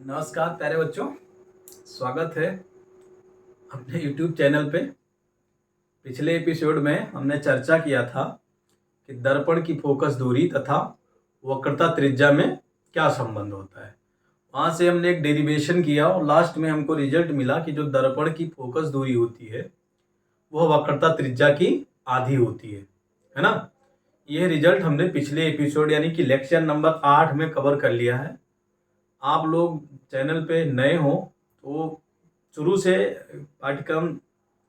नमस्कार प्यारे बच्चों, स्वागत है अपने YouTube चैनल पे। पिछले एपिसोड में हमने चर्चा किया था कि दर्पण की फोकस दूरी तथा वक्रता त्रिज्या में क्या संबंध होता है। वहाँ से हमने एक डेरिवेशन किया और लास्ट में हमको रिजल्ट मिला कि जो दर्पण की फोकस दूरी होती है वह वक्रता त्रिज्या की आधी होती है ना। यह रिजल्ट हमने पिछले एपिसोड यानी कि लेक्चर नंबर 8 में कवर कर लिया है। आप लोग चैनल पे नए हो तो शुरू से पाठ्यक्रम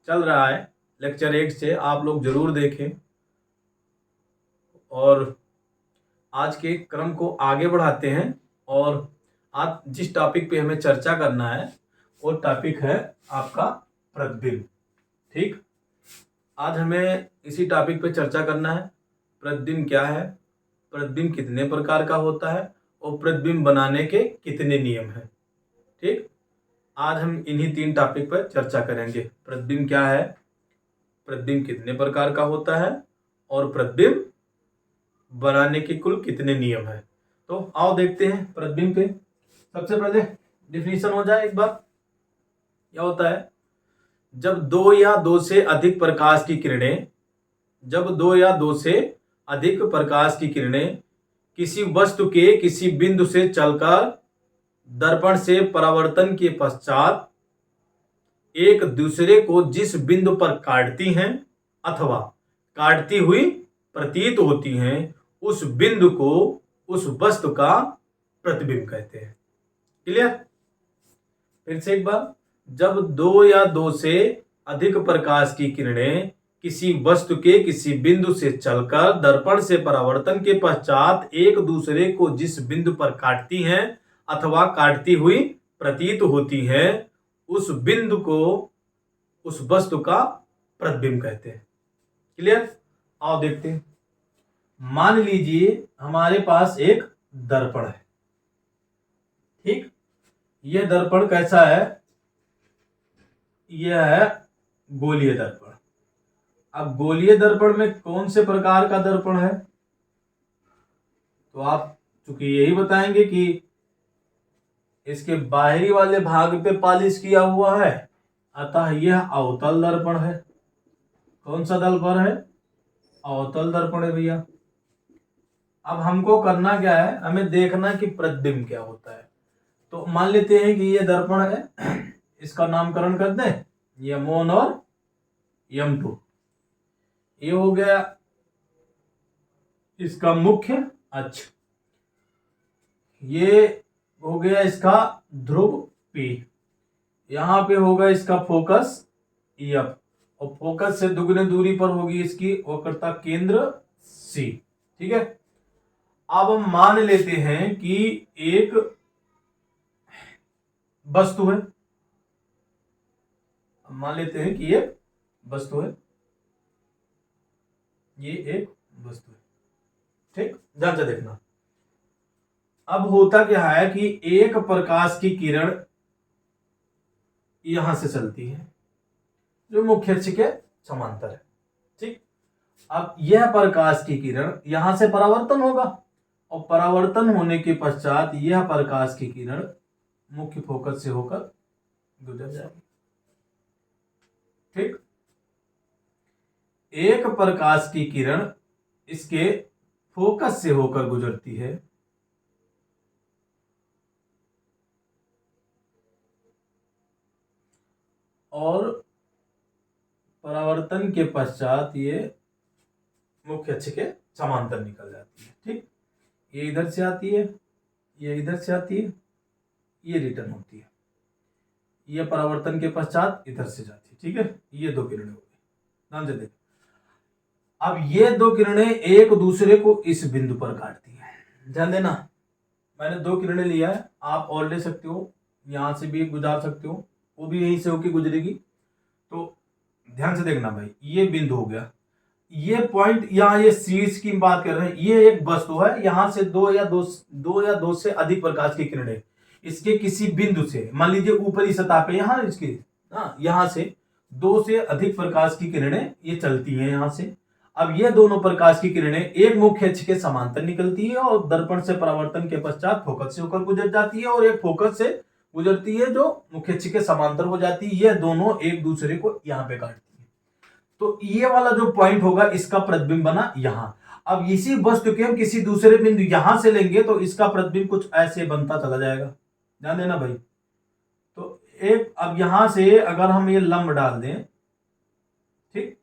चल रहा है, लेक्चर 1 से आप लोग जरूर देखें और आज के क्रम को आगे बढ़ाते हैं। और आज जिस टॉपिक पे हमें चर्चा करना है वो टॉपिक है आपका प्रतिबिंब। ठीक, आज हमें इसी टॉपिक पे चर्चा करना है। प्रतिबिंब क्या है, प्रतिबिंब कितने प्रकार का होता है और प्रतिबिंब बनाने के कितने नियम हैं। ठीक, आज हम इन्हीं 3 टॉपिक पर चर्चा करेंगे। प्रतिबिंब क्या है, प्रतिबिंब कितने प्रकार का होता है और प्रतिबिंब बनाने के कुल कितने नियम हैं। तो आओ देखते हैं प्रतिबिंब पे। सबसे पहले डिफिनीशन हो जाए एक बार। क्या होता है, जब दो या दो से अधिक प्रकाश की किरणें किसी वस्तु के किसी बिंदु से चलकर दर्पण से परावर्तन के पश्चात एक दूसरे को जिस बिंदु पर काटती हैं अथवा काटती हुई प्रतीत होती हैं उस बिंदु को उस वस्तु का प्रतिबिंब कहते हैं। क्लियर? फिर से एक बार, जब दो या दो से अधिक प्रकाश की किरणें किसी वस्तु के किसी बिंदु से चलकर दर्पण से परावर्तन के पश्चात एक दूसरे को जिस बिंदु पर काटती हैं अथवा काटती हुई प्रतीत होती है उस बिंदु को उस वस्तु का प्रतिबिंब कहते हैं। क्लियर? आओ देखते हैं। मान लीजिए हमारे पास एक दर्पण है। ठीक, यह दर्पण कैसा है, यह है गोलीय दर्पण। अब गोलीय दर्पण में कौन से प्रकार का दर्पण है, तो आप चूंकि यही बताएंगे कि इसके बाहरी वाले भाग पे पॉलिश किया हुआ है, अतः यह अवतल दर्पण है। कौन सा दर्पण है? अवतल दर्पण है भैया। अब हमको करना क्या है, हमें देखना कि प्रतिबिंब क्या होता है। तो मान लेते हैं कि ये दर्पण है, इसका नामकरण कर दें M1 और M2। ये हो गया इसका मुख्य अक्ष, ये हो गया इसका ध्रुव P, यहां पे होगा इसका फोकस F और फोकस से दुगने दूरी पर होगी इसकी वक्रता केंद्र C। ठीक है, अब हम मान लेते हैं कि एक वस्तु है, मान लेते हैं कि ये वस्तु है, ये एक वस्तु है। ठीक, ध्यान से देखना। अब होता क्या है कि एक प्रकाश की किरण यहां से चलती है जो मुख्य अक्ष के समांतर है। ठीक, अब यह प्रकाश की किरण यहां से परावर्तन होगा और परावर्तन होने के पश्चात यह प्रकाश की किरण मुख्य फोकस से होकर गुजर जाएगी। ठीक, एक प्रकाश की किरण इसके फोकस से होकर गुजरती है और परावर्तन के पश्चात ये मुख्य अक्ष के समांतर निकल जाती है। ठीक, ये इधर से आती है, ये इधर से आती है, ये रिटर्न होती है, ये परावर्तन के पश्चात इधर से जाती है। ठीक है, ये दो किरणें हो गई। ध्यान से देख, अब ये दो किरणें एक दूसरे को इस बिंदु पर काटती हैं। ध्यान देना, मैंने दो किरणें लिया है, आप और ले सकते हो, यहां से भी गुजार सकते हो, वो भी यहीं से होकर गुजरेगी। तो ध्यान से देखना भाई, ये बिंदु हो गया, ये पॉइंट यहाँ, ये शीर्ष की बात कर रहे हैं, ये एक वस्तु है, यहां से दो या दो से अधिक प्रकाश की किरणें इसके किसी बिंदु से, मान लीजिए ऊपरी सतह पे यहाँ इसके यहां से दो से अधिक प्रकाश की किरणें ये चलती हैं यहां से। अब ये दोनों प्रकाश की किरणें एक मुख्य अक्ष के समांतर निकलती है और दर्पण से परावर्तन के पश्चात फोकस से होकर गुजर जाती है और एक फोकस से गुजरती है जो मुख्य अक्ष के समांतर हो जाती है, यह दोनों एक दूसरे को यहां पे काटती है। तो ये वाला जो पॉइंट होगा इसका प्रतिबिंब बना यहां। अब इसी वस्तु के हम किसी दूसरे बिंदु यहां से लेंगे तो इसका प्रतिबिंब कुछ ऐसे बनता चला जाएगा, ध्यान देना भाई। तो एक अब यहां से अगर हम ये लंब डाल दें, ठीक,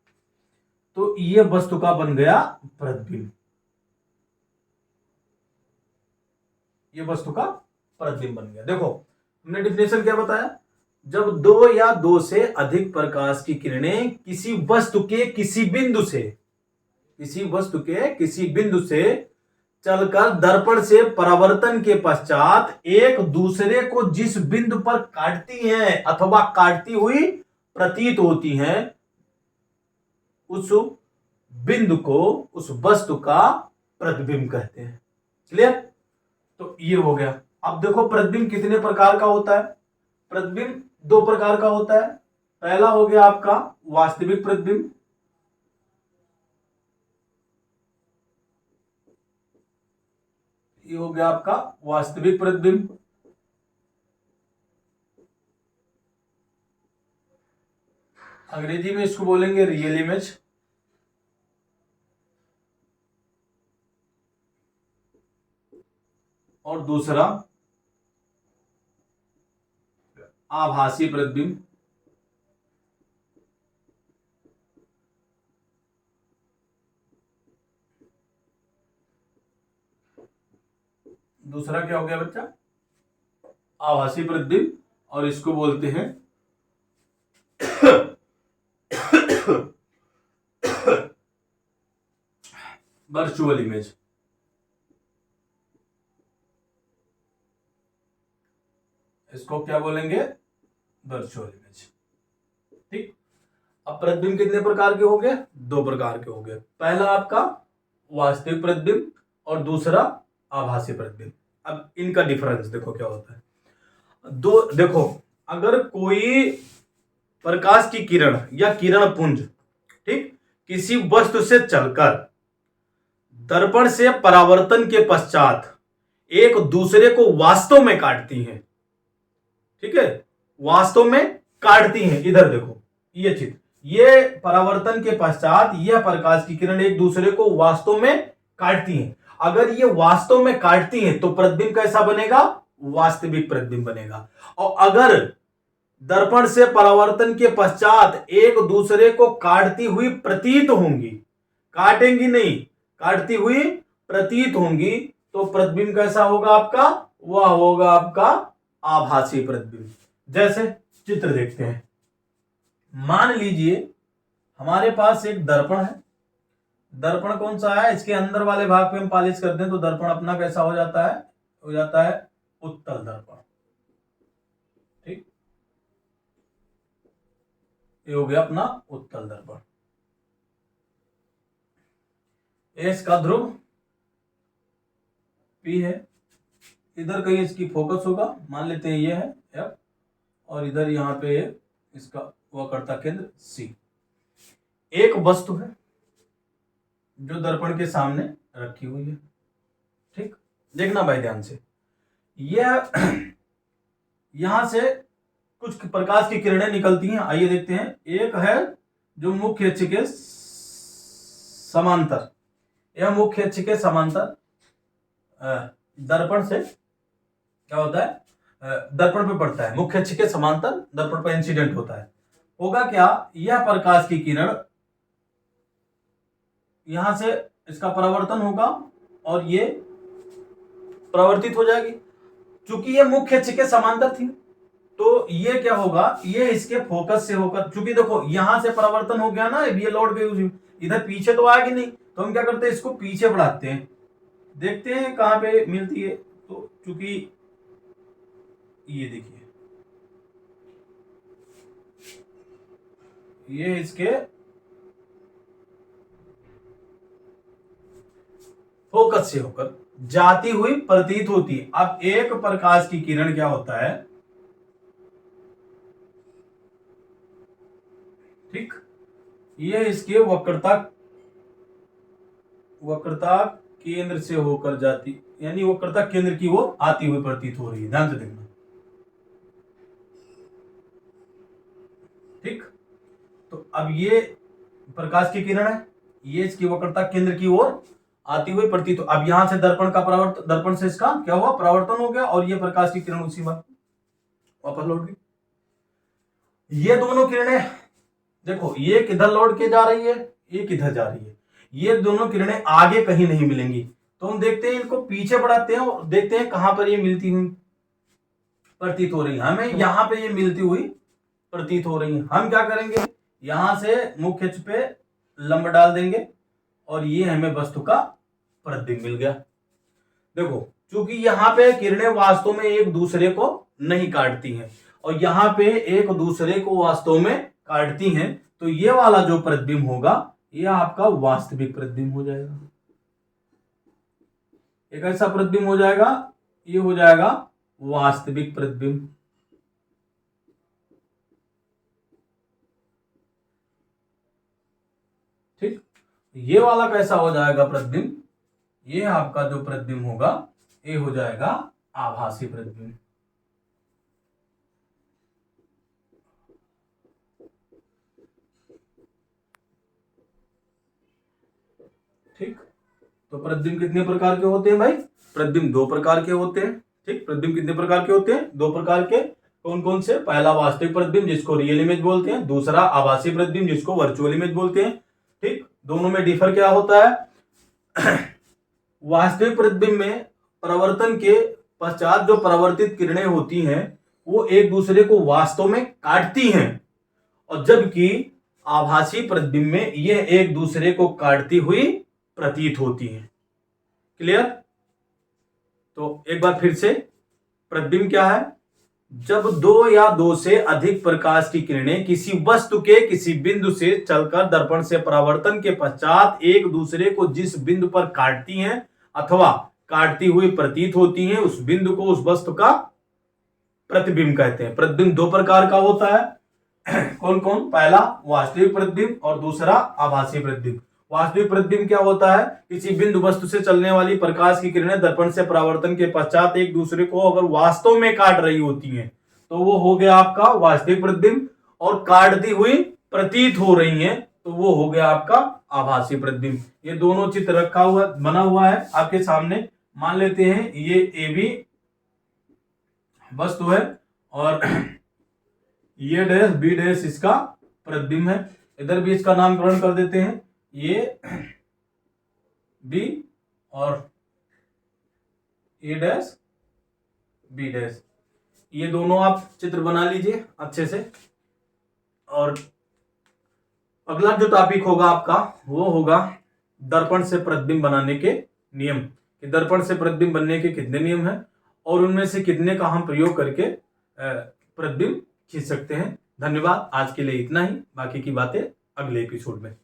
तो ये वस्तु का बन गया प्रतिबिंब, ये वस्तु का प्रतिबिंब बन गया। देखो हमने डिफिनेशन क्या बताया, जब दो या दो से अधिक प्रकाश की किरणें किसी वस्तु के किसी बिंदु से, किसी वस्तु के किसी बिंदु से चलकर दर्पण से परावर्तन के पश्चात एक दूसरे को जिस बिंदु पर काटती हैं अथवा काटती हुई प्रतीत होती हैं, उस बिंदु को, उस वस्तु का प्रतिबिंब कहते हैं। क्लियर? तो ये हो गया। अब देखो प्रतिबिंब कितने प्रकार का होता है? प्रतिबिंब दो प्रकार का होता है। पहला हो गया आपका वास्तविक प्रतिबिंब, ये हो गया आपका वास्तविक प्रतिबिंब। अंग्रेजी में इसको बोलेंगे रियल इमेज। और दूसरा आभासी प्रतिबिंब। दूसरा क्या हो गया बच्चा? आभासी प्रतिबिंब, और इसको बोलते हैं वर्चुअल इमेज। इसको क्या बोलेंगे? Virtual image. ठीक। अब प्रतिबिंब कितने प्रकार के हो गए? दो प्रकार के हो गए। पहला आपका वास्तविक प्रतिबिंब और दूसरा आभासी प्रतिबिंब। अब इनका डिफरेंस देखो क्या होता है। दो देखो, अगर कोई प्रकाश की किरण या किरण पुंज, ठीक, किसी वस्तु से चलकर दर्पण से परावर्तन के पश्चात एक दूसरे को वास्तव में काटती हैं, ठीक है, वास्तव में काटती हैं। इधर देखो ये चित्र, ये परावर्तन के पश्चात यह प्रकाश की किरण एक दूसरे को वास्तव में काटती हैं। अगर ये वास्तव में काटती हैं तो प्रतिबिंब कैसा बनेगा? वास्तविक प्रतिबिंब बनेगा। और अगर दर्पण से परावर्तन के पश्चात एक दूसरे को काटती हुई प्रतीत होंगी, काटेंगी नहीं, काटती हुई प्रतीत होंगी, तो प्रतिबिंब कैसा होगा आपका? वह होगा आपका आभासी प्रतिबिंब। जैसे चित्र देखते हैं, मान लीजिए हमारे पास एक दर्पण है। दर्पण कौन सा है? इसके अंदर वाले भाग पे हम पॉलिश करते हैं तो दर्पण अपना कैसा हो जाता है? हो जाता है उत्तल दर्पण। ठीक, ये हो गया अपना उत्तल दर्पण। इसका ध्रुव P है, इधर कहीं इसकी फोकस होगा, मान लेते हैं ये है F, और इधर यहां पे इसका वक्रता केंद्र C। एक वस्तु है जो दर्पण के सामने रखी हुई है। ठीक, देखना भाई ध्यान से, यह यहां से कुछ प्रकाश की किरणें निकलती हैं। आइए देखते हैं। एक है जो मुख्य अक्ष के समांतर, यह मुख्य अक्ष के समांतर दर्पण से क्या होता है? दर्पण पे पड़ता है, मुख्य अक्ष के समांतर दर्पण पर इंसिडेंट होता है। होगा क्या? यह प्रकाश की किरण यहां से इसका परावर्तन होगा और ये परावर्तित हो जाएगी। चूंकि ये मुख्य अक्ष के समांतर थी तो ये क्या होगा? ये इसके फोकस से होकर, चूंकि देखो यहां से परावर्तन हो गया ना, ये लौट गई इधर, पीछे तो आएगी नहीं, तो हम क्या करते हैं? इसको पीछे बढ़ाते हैं, देखते हैं कहां पे मिलती है। तो चूंकि ये देखिए, ये इसके फोकस से होकर जाती हुई प्रतीत होती है। अब एक प्रकाश की किरण क्या होता है? ठीक, ये इसके वक्रता केंद्र से होकर जाती, यानी वक्रता केंद्र की वो आती हुई प्रतीत हो रही है। ध्यान से देखना, अब ये प्रकाश की किरण है, ये इसकी वक्रता केंद्र की ओर आती हुई प्रतीत हो। अब यहां से दर्पण का परावर्तन, दर्पण से इसका क्या हुआ, परावर्तन हो गया और ये प्रकाश की किरण उसी बात वापस लौट गई। ये दोनों किरणें देखो, ये किधर लौट के जा रही है, ये किधर जा रही है। ये दोनों किरणें आगे कहीं नहीं मिलेंगी, तो हम देखते हैं इनको पीछे बढ़ाते हैं और देखते हैं कहां पर ये मिलती हुई प्रतीत हो रही है। हमें यहां पे ये मिलती हुई प्रतीत हो रही है। हम क्या करेंगे, यहां से मुख्य अक्ष पे लंब डाल देंगे और ये हमें वस्तु का प्रतिबिंब मिल गया। देखो, चूंकि यहां पे किरणें वास्तव में एक दूसरे को नहीं काटती हैं और यहां पे एक दूसरे को वास्तव में काटती हैं, तो ये वाला जो प्रतिबिंब होगा ये आपका वास्तविक प्रतिबिंब हो जाएगा। एक ऐसा प्रतिबिंब हो जाएगा, ये हो जाएगा वास्तविक प्रतिबिंब। ठीक, ये वाला कैसा हो जाएगा प्रतिबिंब, ये आपका जो प्रतिबिंब होगा ये हो जाएगा आभासी प्रतिबिंब। ठीक, तो प्रतिबिंब कितने प्रकार के होते हैं भाई, प्रतिबिंब दो प्रकार के होते हैं। ठीक, प्रतिबिंब कितने प्रकार के होते हैं, दो प्रकार के। कौन कौन से, पहला वास्तविक प्रतिबिंब जिसको रियल इमेज बोलते हैं, दूसरा आभासी प्रतिबिंब जिसको वर्चुअल इमेज बोलते हैं। ठीक, दोनों में डिफर क्या होता है वास्तविक प्रतिबिंब में परावर्तन के पश्चात जो परावर्तित किरणें होती हैं वो एक दूसरे को वास्तव में काटती हैं, और जबकि आभासी प्रतिबिंब में यह एक दूसरे को काटती हुई प्रतीत होती हैं। क्लियर। तो एक बार फिर से, प्रतिबिंब क्या है, जब दो या दो से अधिक प्रकाश की किरणें किसी वस्तु के किसी बिंदु से चलकर दर्पण से परावर्तन के पश्चात एक दूसरे को जिस बिंदु पर काटती हैं अथवा काटती हुई प्रतीत होती हैं, उस बिंदु को उस वस्तु का प्रतिबिंब कहते हैं। प्रतिबिंब दो प्रकार का होता है कौन कौन, पहला वास्तविक प्रतिबिंब और दूसरा आभासी प्रतिबिंब। वास्तविक प्रतिबिंब क्या होता है, किसी बिंदु वस्तु से चलने वाली प्रकाश की किरणें दर्पण से परावर्तन के पश्चात एक दूसरे को अगर वास्तव में काट रही होती हैं तो वो हो गया आपका वास्तविक प्रतिबिंब, और काटती हुई प्रतीत हो रही हैं तो वो हो गया आपका आभासी प्रतिबिंब। ये दोनों चित्र रखा हुआ बना हुआ है आपके सामने। मान लेते हैं ये ए बी वस्तु है और ये डैश बी डैश इसका प्रतिबिंब है। इधर भी इसका नामकरण कर देते हैं, ये बी और ए डैश बी डैश। ये दोनों आप चित्र बना लीजिए अच्छे से। और अगला जो टॉपिक होगा आपका वो होगा दर्पण से प्रतिबिंब बनाने के नियम, कि दर्पण से प्रतिबिंब बनने के कितने नियम हैं और उनमें से कितने का हम प्रयोग करके प्रतिबिंब खींच सकते हैं। धन्यवाद, आज के लिए इतना ही, बाकी की बातें अगले एपिसोड में।